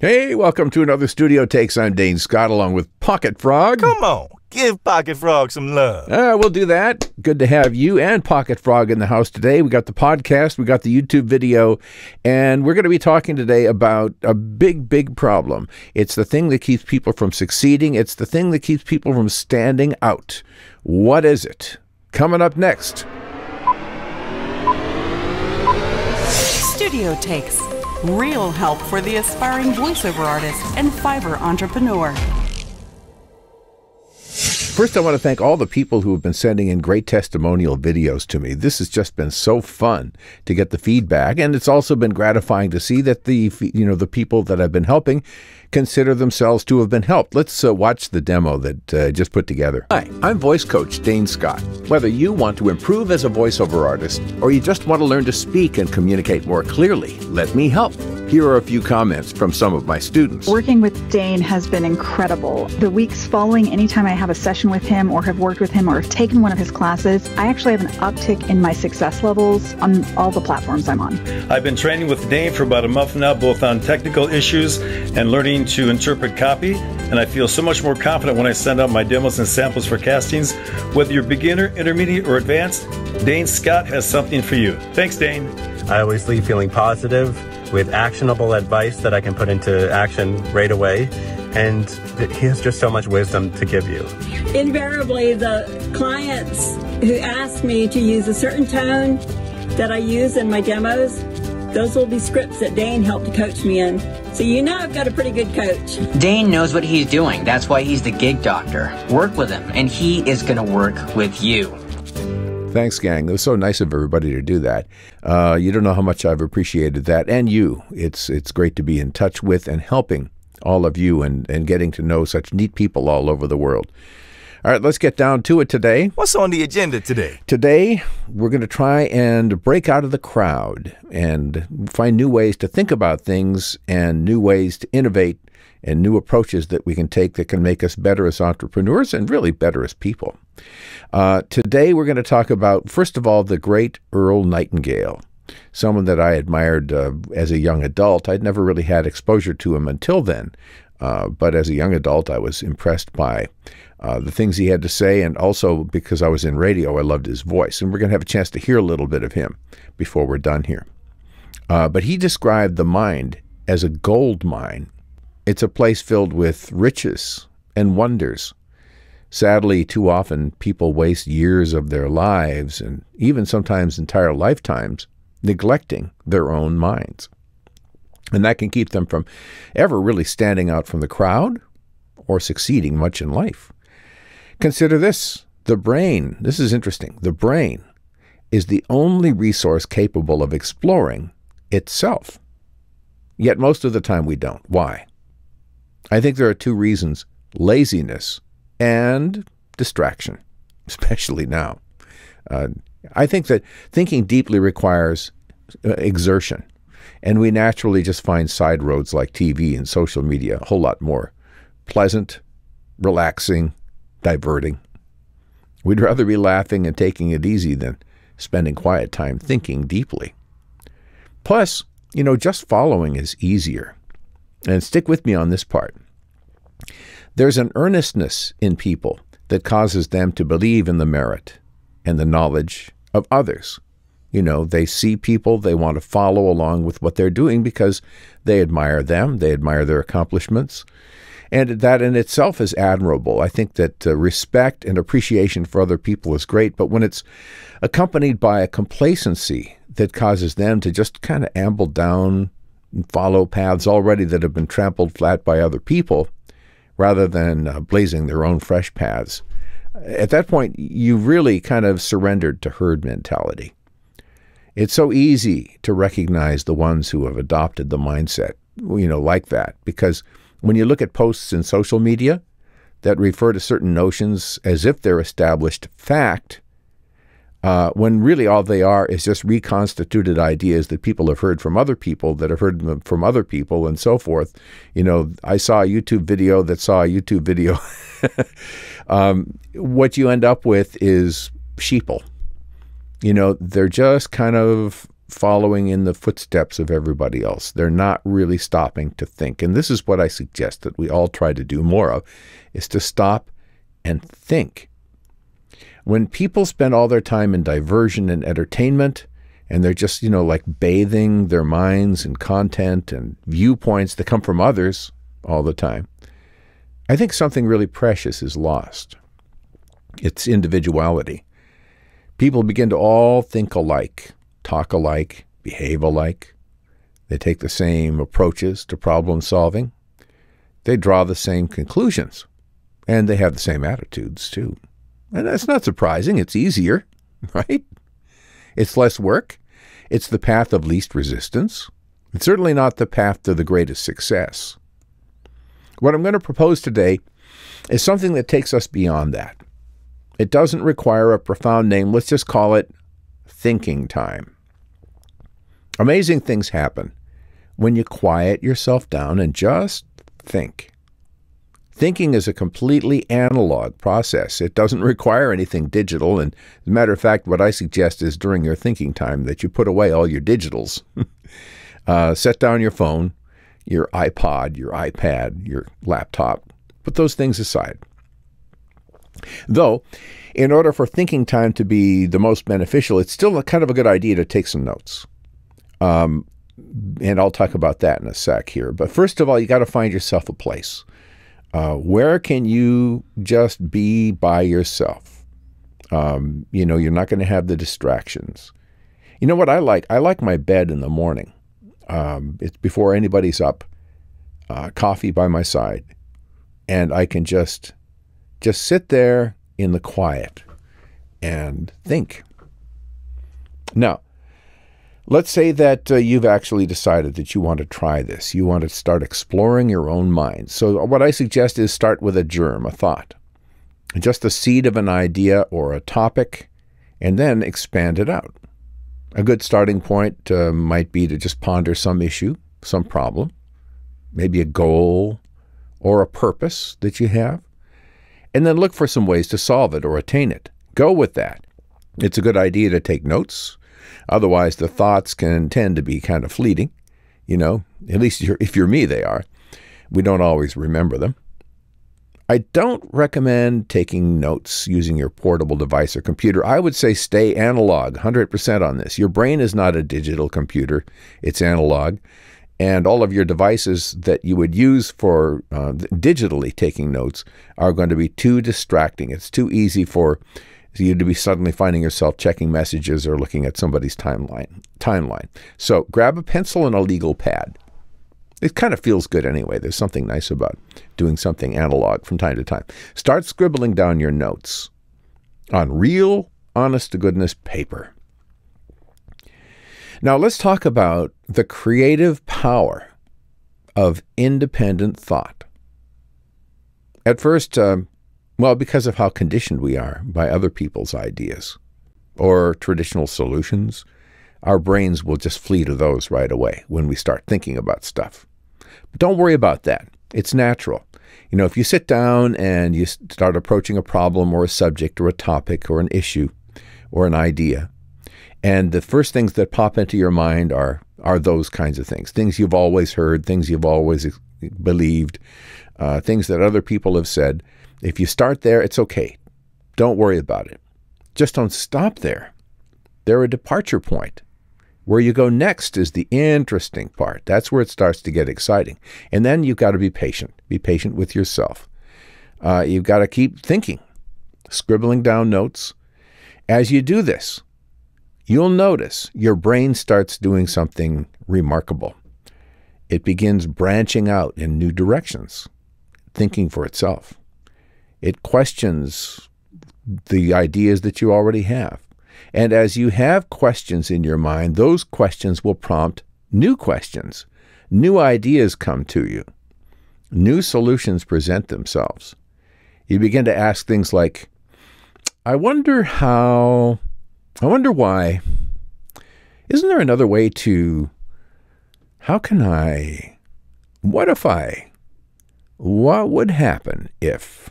Hey, welcome to another Studio Takes. I'm Dane Scott along with Pocket Frog. Come on, give Pocket Frog some love. We'll do that. Good to have you and Pocket Frog in the house today. We got the podcast, we got the YouTube video, and we're going to be talking today about a big problem. It's the thing that keeps people from succeeding. It's the thing that keeps people from standing out. What is it? Coming up next. Studio Takes. Real help for the aspiring voiceover artist and Fiverr entrepreneur. First, I want to thank all the people who have been sending in great testimonial videos to me. This has just been so fun to get the feedback, and it's also been gratifying to see that the people that I've been helping consider themselves to have been helped. Let's watch the demo that I just put together. Hi, I'm voice coach Dane Scott. Whether you want to improve as a voiceover artist or you just want to learn to speak and communicate more clearly, let me help. Here are a few comments from some of my students. Working with Dane has been incredible. The weeks following, anytime I have a session with him or have worked with him or have taken one of his classes, I actually have an uptick in my success levels on all the platforms I'm on. I've been training with Dane for about a month now, both on technical issues and learning to interpret copy, and I feel so much more confident when I send out my demos and samples for castings. Whether you're beginner, intermediate, or advanced, Dane Scott has something for you. Thanks, Dane. I always leave feeling positive with actionable advice that I can put into action right away, and he has just so much wisdom to give you. Invariably, the clients who ask me to use a certain tone that I use in my demos, those will be scripts that Dane helped to coach me in. So you know I've got a pretty good coach. Dane knows what he's doing. That's why he's the gig doctor. Work with him, and he is going to work with you. Thanks, gang. It was so nice of everybody to do that. You don't know how much I've appreciated that, and you. It's great to be in touch with and helping all of you and getting to know such neat people all over the world. All right, let's get down to it today. What's on the agenda today? Today, we're going to try and break out of the crowd and find new ways to think about things and new ways to innovate and new approaches that we can take that can make us better as entrepreneurs and really better as people. Today, we're going to talk about, first of all, the great Earl Nightingale, someone that I admired as a young adult. I'd never really had exposure to him until then, but as a young adult, I was impressed by the things he had to say, and also because I was in radio, I loved his voice. And we're going to have a chance to hear a little bit of him before we're done here. But he described the mind as a gold mine. It's a place filled with riches and wonders. Sadly, too often people waste years of their lives and even sometimes entire lifetimes neglecting their own minds. And that can keep them from ever really standing out from the crowd or succeeding much in life. Consider this, the brain. This is interesting. The brain is the only resource capable of exploring itself. Yet most of the time we don't. Why? I think there are two reasons: laziness and distraction, especially now. I think that thinking deeply requires exertion, and we naturally just find side roads like TV and social media a whole lot more pleasant, relaxing, diverting. We'd rather be laughing and taking it easy than spending quiet time thinking deeply. Plus, just following is easier. And stick with me on this part. There's an earnestness in people that causes them to believe in the merit and the knowledge of others. They see people, they want to follow along with what they're doing because they admire them, they admire their accomplishments. And that in itself is admirable. I think that respect and appreciation for other people is great, but when it's accompanied by a complacency that causes them to just kind of amble down and follow paths already that have been trampled flat by other people, rather than blazing their own fresh paths, at that point, you really kind of surrendered to herd mentality. It's so easy to recognize the ones who have adopted the mindset, like that, because when you look at posts in social media that refer to certain notions as if they're established fact, when really all they are is just reconstituted ideas that people have heard from other people that have heard them from other people and so forth. I saw a YouTube video that saw a YouTube video. What you end up with is sheeple. They're just kind of following in the footsteps of everybody else. They're not really stopping to think. And this is what I suggest that we all try to do more of, is to stop and think. When people spend all their time in diversion and entertainment, and they're just, like bathing their minds in content and viewpoints that come from others all the time, I think something really precious is lost. It's individuality. People begin to all think alike, talk alike, behave alike. They take the same approaches to problem solving. They draw the same conclusions. And they have the same attitudes, too. And that's not surprising. It's easier, right? It's less work. It's the path of least resistance. It's certainly not the path to the greatest success. What I'm going to propose today is something that takes us beyond that. It doesn't require a profound name. Let's just call it thinking time. Amazing things happen when you quiet yourself down and just think. Thinking is a completely analog process. It doesn't require anything digital. And as a matter of fact, what I suggest is during your thinking time that you put away all your digitals. Set down your phone, your iPod, your iPad, your laptop. Put those things aside. Though, in order for thinking time to be the most beneficial, it's still kind of a good idea to take some notes. And I'll talk about that in a sec here. But first of all, you got to find yourself a place. Where can you just be by yourself? You're not going to have the distractions. You know what I like? I like my bed in the morning. It's before anybody's up. Coffee by my side. And I can just sit there in the quiet and think. Now, let's say that you've actually decided that you want to try this. You want to start exploring your own mind. So what I suggest is start with a germ, a thought. Just the seed of an idea or a topic, and then expand it out. A good starting point might be to just ponder some issue, some problem, maybe a goal or a purpose that you have, and then look for some ways to solve it or attain it. Go with that. It's a good idea to take notes. Otherwise, the thoughts can tend to be kind of fleeting. At least if you're me, they are. We don't always remember them. I don't recommend taking notes using your portable device or computer. I would say stay analog, 100% on this. Your brain is not a digital computer. It's analog. And all of your devices that you would use for digitally taking notes are going to be too distracting. It's too easy for you to be suddenly finding yourself checking messages or looking at somebody's timeline. So grab a pencil and a legal pad. It kind of feels good anyway. There's something nice about doing something analog from time to time. Start scribbling down your notes on real, honest-to-goodness paper. Now let's talk about the creative power of independent thought. At first, because of how conditioned we are by other people's ideas or traditional solutions, our brains will just flee to those right away when we start thinking about stuff. But don't worry about that. It's natural. If you sit down and you start approaching a problem or a subject or a topic or an issue or an idea, and the first things that pop into your mind are those kinds of things you've always heard, things you've always believed, things that other people have said. If you start there, it's okay. Don't worry about it. Just don't stop there. They're a departure point. Where you go next is the interesting part. That's where it starts to get exciting. And then you've got to be patient. Be patient with yourself. You've got to keep thinking, scribbling down notes. As you do this, you'll notice your brain starts doing something remarkable. It begins branching out in new directions, thinking for itself. It questions the ideas that you already have. And as you have questions in your mind, those questions will prompt new questions. New ideas come to you. New solutions present themselves. You begin to ask things like, I wonder why. Isn't there another way to, what would happen if?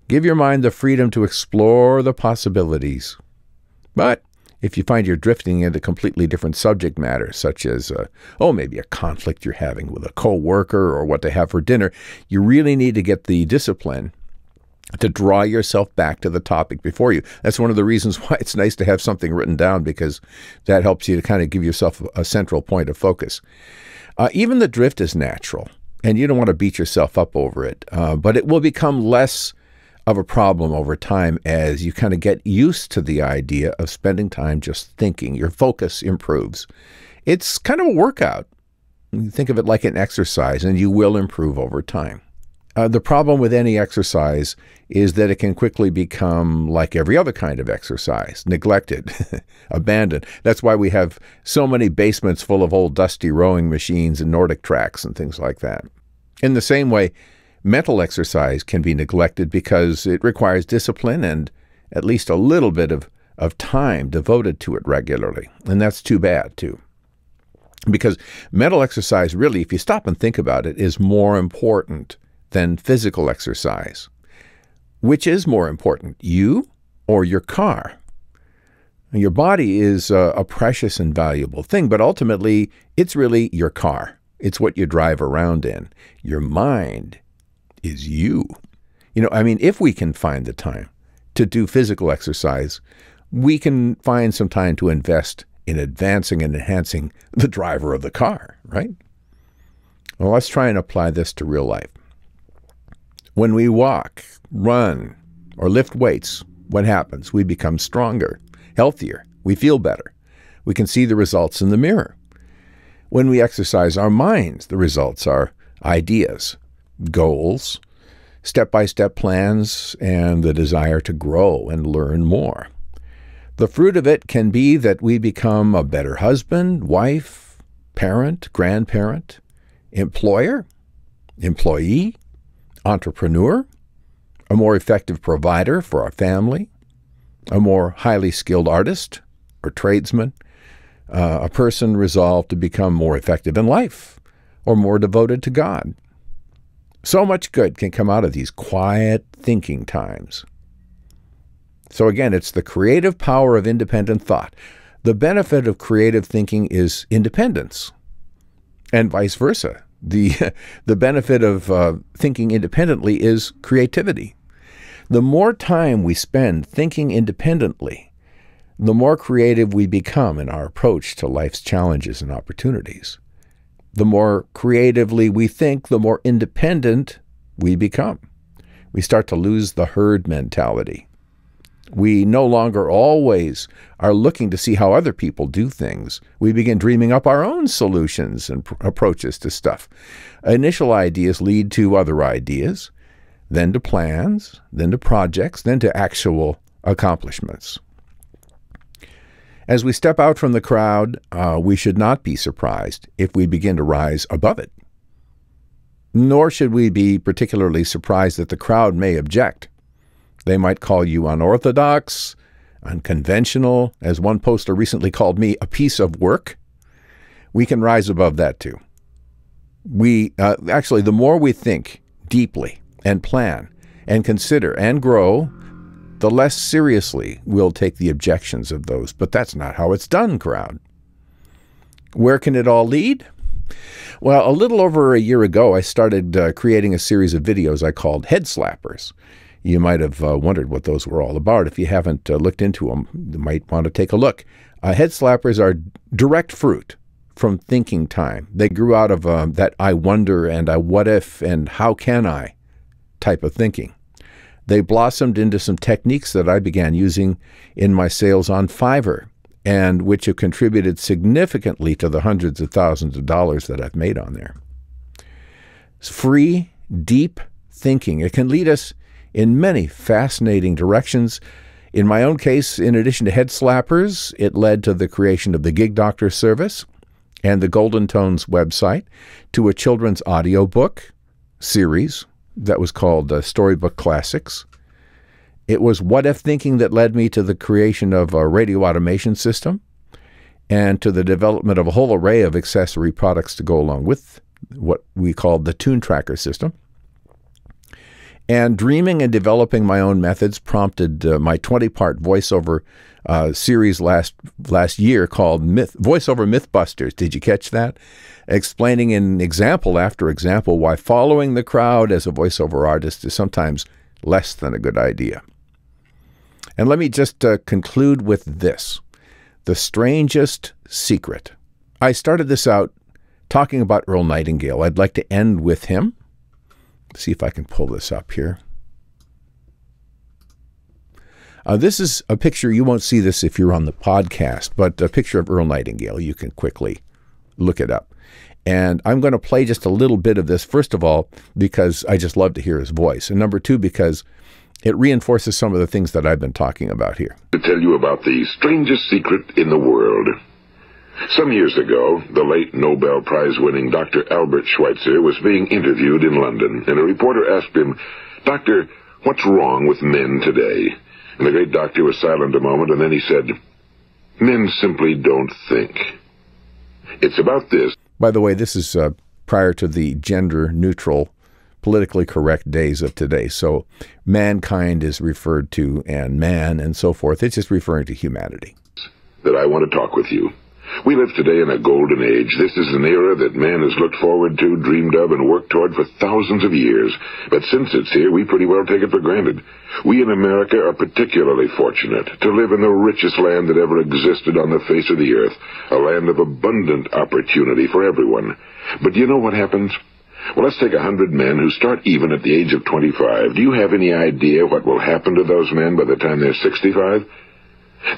Give your mind the freedom to explore the possibilities. But If you find you're drifting into completely different subject matter, such as, maybe a conflict you're having with a coworker or what to have for dinner, you really need to get the discipline to draw yourself back to the topic before you. That's one of the reasons why it's nice to have something written down, because that helps you to kind of give yourself a central point of focus. Even the drift is natural, and you don't want to beat yourself up over it, but it will become less of a problem over time as you kind of get used to the idea of spending time just thinking. Your focus improves. It's kind of a workout. You think of it like an exercise, and you will improve over time. The problem with any exercise is that it can quickly become like every other kind of exercise, neglected, abandoned. That's why we have so many basements full of old dusty rowing machines and Nordic tracks and things like that. In the same way, mental exercise can be neglected because it requires discipline and at least a little bit of time devoted to it regularly. And that's too bad, too. Because mental exercise really, if you stop and think about it, is more important than physical exercise. Which is more important, you or your car? Your body is a precious and valuable thing, but ultimately, it's really your car. It's what you drive around in. Your mind is you. If we can find the time to do physical exercise, we can find some time to invest in advancing and enhancing the driver of the car, right? Well, let's try and apply this to real life. When we walk, run, or lift weights, what happens? We become stronger, healthier. We feel better. We can see the results in the mirror. When we exercise our minds, the results are ideas, goals, step-by-step plans, and the desire to grow and learn more. The fruit of it can be that we become a better husband, wife, parent, grandparent, employer, employee, entrepreneur, a more effective provider for our family, a more highly skilled artist or tradesman, a person resolved to become more effective in life or more devoted to God. So much good can come out of these quiet thinking times. So again, it's the creative power of independent thought. The benefit of creative thinking is independence, and vice versa. The benefit of thinking independently is creativity. The more time we spend thinking independently, the more creative we become in our approach to life's challenges and opportunities. The more creatively we think, the more independent we become. We start to lose the herd mentality. We no longer always are looking to see how other people do things. We begin dreaming up our own solutions and approaches to stuff. Initial ideas lead to other ideas, then to plans, then to projects, then to actual accomplishments. As we step out from the crowd, we should not be surprised if we begin to rise above it. Nor should we be particularly surprised that the crowd may object. They might call you unorthodox, unconventional, as one poster recently called me, a piece of work. We can rise above that too. Actually, the more we think deeply and plan and consider and grow, the less seriously we'll take the objections of those. But that's not how it's done, crowd. Where can it all lead? Well, a little over a year ago, I started creating a series of videos I called Head Slappers. You might have wondered what those were all about. If you haven't looked into them, you might want to take a look. Head Slappers are direct fruit from thinking time. They grew out of that I wonder and I what if and how can I type of thinking. They blossomed into some techniques that I began using in my sales on Fiverr, and which have contributed significantly to the hundreds of thousands of dollars that I've made on there. It's free, deep thinking. It can lead us in many fascinating directions. In my own case, in addition to Head Slappers, it led to the creation of the Gig Doctor service and the Golden Tones website, to a children's audiobook series that was called Storybook Classics. It was what if thinking that led me to the creation of a radio automation system and to the development of a whole array of accessory products to go along with what we called the Tune Tracker system. And dreaming and developing my own methods prompted my 20-part voiceover series last year called Voiceover Mythbusters. Did you catch that? Explaining in example after example why following the crowd as a voiceover artist is sometimes less than a good idea. And let me just conclude with this. The strangest secret. I started this out talking about Earl Nightingale. I'd like to end with him. See if I can pull this up here. This is a picture. You won't see this if you're on the podcast, but a picture of Earl Nightingale. You can quickly look it up. And I'm going to play just a little bit of this, first of all, because I just love to hear his voice. And number two, because it reinforces some of the things that I've been talking about here. To tell you about the strangest secret in the world. Some years ago, the late Nobel Prize-winning Dr. Albert Schweitzer was being interviewed in London, and a reporter asked him, "Doctor, what's wrong with men today?" And the great doctor was silent a moment, and then he said, "Men simply don't think." It's about this. By the way, this is prior to the gender-neutral, politically correct days of today. So mankind is referred to, and man, and so forth. It's just referring to humanity. That I want to talk with you. We live today in a golden age. This is an era that man has looked forward to, dreamed of, and worked toward for thousands of years. But since it's here, we pretty well take it for granted. We in America are particularly fortunate to live in the richest land that ever existed on the face of the earth, a land of abundant opportunity for everyone. But do you know what happens? Well, let's take 100 men who start even at the age of 25. Do you have any idea what will happen to those men by the time they're 65?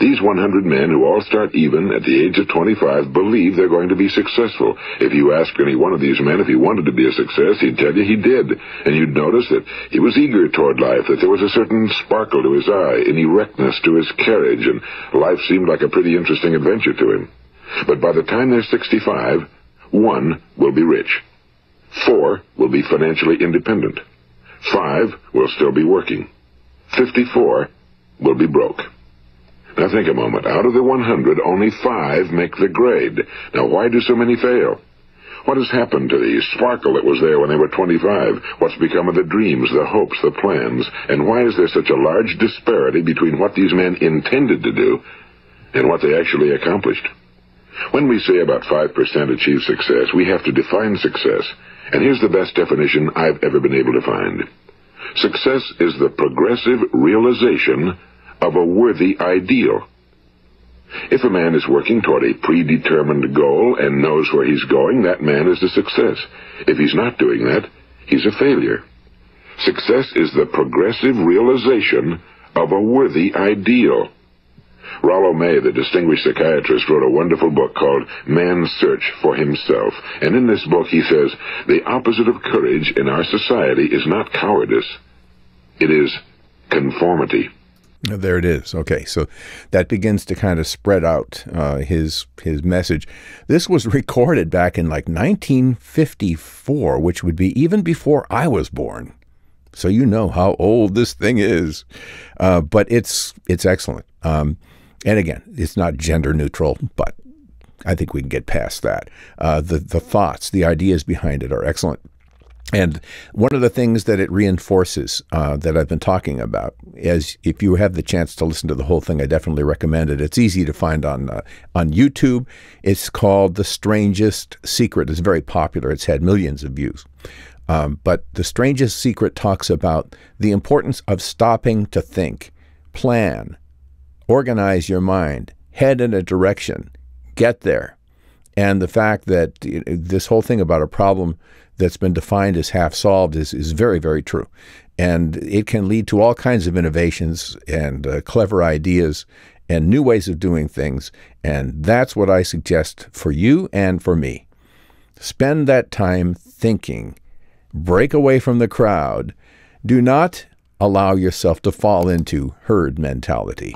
These 100 men who all start even at the age of 25 believe they're going to be successful. If you ask any one of these men if he wanted to be a success, he'd tell you he did. And you'd notice that he was eager toward life, that there was a certain sparkle to his eye, an erectness to his carriage, and life seemed like a pretty interesting adventure to him. But by the time they're 65, 1 will be rich. 4 will be financially independent. 5 will still be working. 54 will be broke. Now think a moment. Out of the 100, only 5 make the grade. Now why do so many fail? What has happened to the sparkle that was there when they were 25? What's become of the dreams, the hopes, the plans? And why is there such a large disparity between what these men intended to do and what they actually accomplished? When we say about 5% achieve success, we have to define success. And here's the best definition I've ever been able to find. Success is the progressive realization of a worthy ideal. If a man is working toward a predetermined goal and knows where he's going, that man is a success. If he's not doing that, he's a failure. Success is the progressive realization of a worthy ideal. Rollo May, the distinguished psychiatrist, wrote a wonderful book called Man's Search for Himself. And in this book he says, the opposite of courage in our society is not cowardice. It is conformity. There it is. Okay, so that begins to kind of spread out his message. This was recorded back in like 1954, which would be even before I was born. So you know how old this thing is. But it's excellent. And again, it's not gender neutral, but I think we can get past that. The thoughts, the ideas behind it are excellent. And one of the things that it reinforces that I've been talking about is, if you have the chance to listen to the whole thing, I definitely recommend it. It's easy to find on YouTube. It's called The Strangest Secret. It's very popular. It's had millions of views. But The Strangest Secret talks about the importance of stopping to think, plan, organize your mind, head in a direction, get there. And the fact that this whole thing about a problem that's been defined as half solved is very, very true. And it can lead to all kinds of innovations and clever ideas and new ways of doing things. And that's what I suggest for you and for me. Spend that time thinking. Break away from the crowd. Do not allow yourself to fall into herd mentality.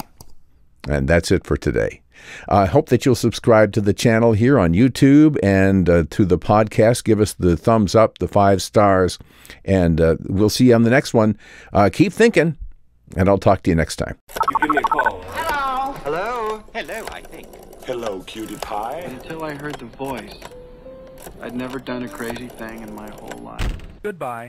And that's it for today. I hope that you'll subscribe to the channel here on YouTube and to the podcast. Give us the thumbs up, the 5 stars, and we'll see you on the next one. Keep thinking, and I'll talk to you next time. You give me a call. Hello. Hello. Hello, I think. Hello, cutie pie. Until I heard the voice, I'd never done a crazy thing in my whole life. Goodbye.